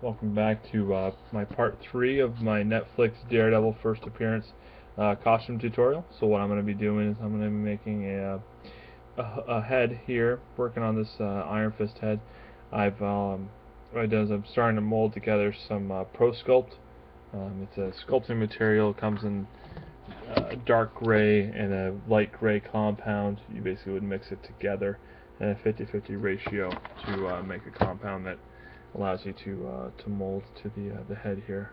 Welcome back to my part 3 of my Netflix Daredevil first appearance costume tutorial. So what I'm going to be doing is I'm going to be making a head here, working on this Iron Fist head. What I do is I'm starting to mold together some Pro Sculpt. It's a sculpting material. It comes in dark gray and a light gray compound. You basically would mix it together in a 50-50 ratio to make a compound that allows you to mold to the head here.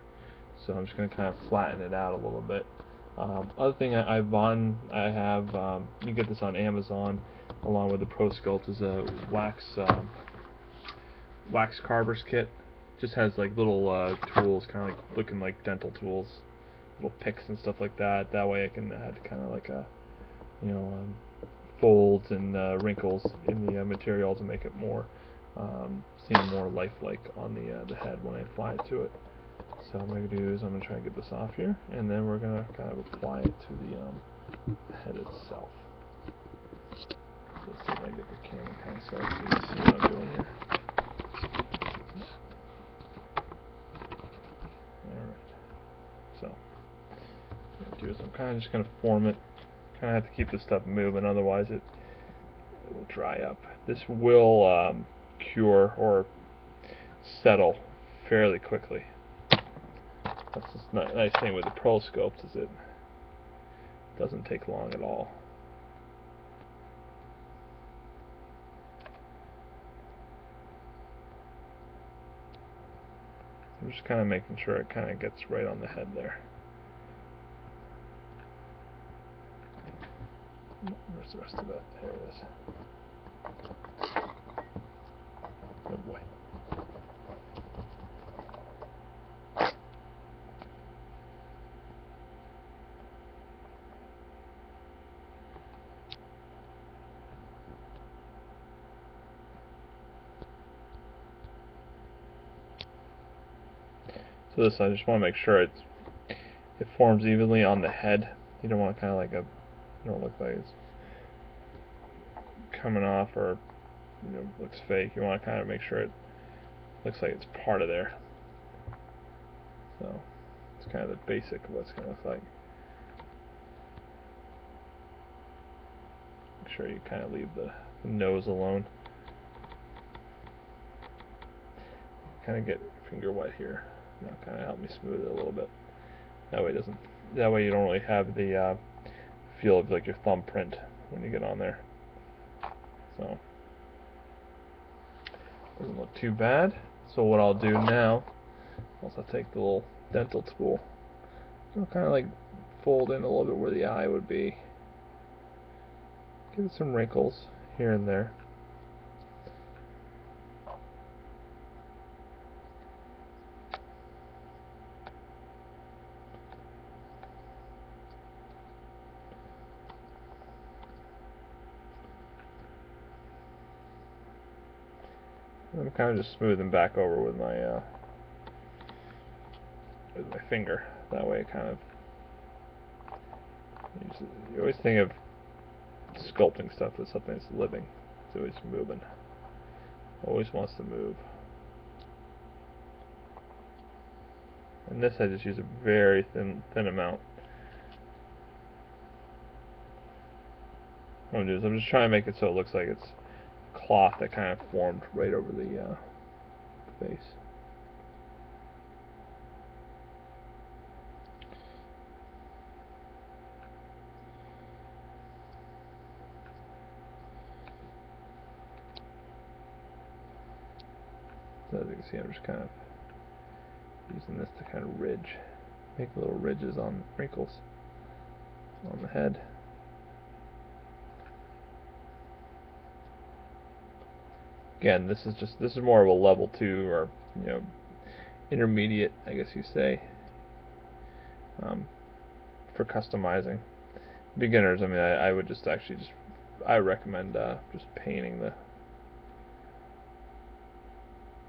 So I'm just going to kind of flatten it out a little bit. Other thing I have you can get this on Amazon along with the Pro Sculpt is a wax carver's kit. Just has like little tools, kind of like looking like dental tools, little picks and stuff like that. That way I can add kind of like a you know folds and wrinkles in the material to make it more seem more lifelike on the head when I apply it to it. So what I'm going to do is I'm going to try and get this off here, and then we're going to kind of apply it to the head itself. Let's see if I can get the camera kind of set up so you can see what I'm doing here. Alright. So what I'm going to do is I'm kind of just going to form it. Kind of have to keep this stuff moving, otherwise it will dry up. This will cure or settle fairly quickly. That's the nice thing with the Pro Sculpt is it doesn't take long at all. I'm just kind of making sure it kind of gets right on the head there. Where's the rest of it? There it is. Oh boy. So this, I just want to make sure it forms evenly on the head. You don't want to kind of like you don't look like it's coming off or looks fake. You want to kind of make sure it looks like it's part of there. So it's kind of the basic of what it's going to look like. Make sure you kind of leave the nose alone. Kind of get finger wet here. Kind of help me smooth it a little bit. That way it doesn't. That way you don't really have the feel of like your thumbprint when you get on there. So doesn't look too bad. So what I'll do now is I'll take the little dental tool. I'll kind of like fold in a little bit where the eye would be. Give it some wrinkles here and there. I'm kind of just smoothing back over with my finger. That way, it kind of. You always think of sculpting stuff as something that's living. It's always moving. Always wants to move. And this I just use a very thin amount. What I'm doing is I'm just trying to make it so it looks like it's cloth that kind of formed right over the face. So as you can see, I'm just kind of using this to kind of ridge, make little ridges on wrinkles on the head. Again, this is more of a level 2 or intermediate, I guess you say, for customizing. Beginners, I mean, I would just I recommend just painting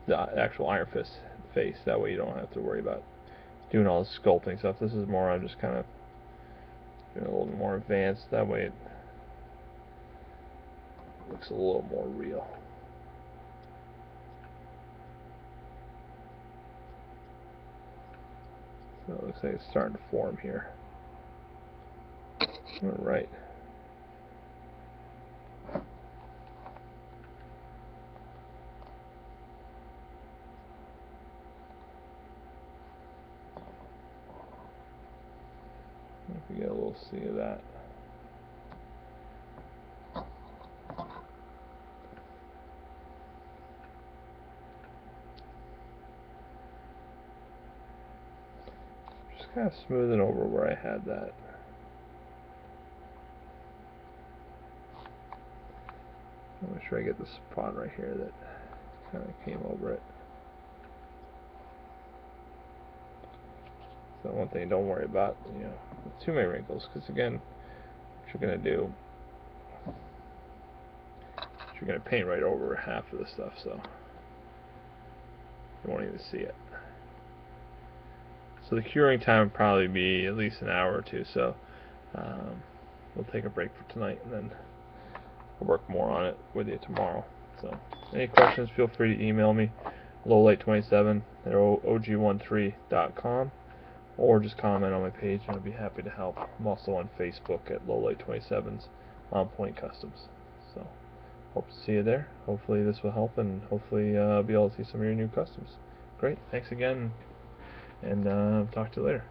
the actual Iron Fist face. That way you don't have to worry about doing all this sculpting stuff. This is more, I'm just kind of doing a little bit more advanced. That way it looks a little more real. So it looks like it's starting to form here. Alright. If we get a little see of that. Just kind of smoothing over where I had that. Make sure I get the spot right here that kind of came over it. So one thing, don't worry about, too many wrinkles, because again, what you're gonna do, you're gonna paint right over half of the stuff, so you won't even see it. So the curing time would probably be at least an hour or two. So we'll take a break for tonight, and then I'll work more on it with you tomorrow. So any questions, feel free to email me, lowlight27 at og13.com, or just comment on my page, and I'll be happy to help. I'm also on Facebook at lowlight27's On Point Customs. So hope to see you there. Hopefully this will help, and hopefully be able to see some of your new customs. Great, thanks again, and talk to you later.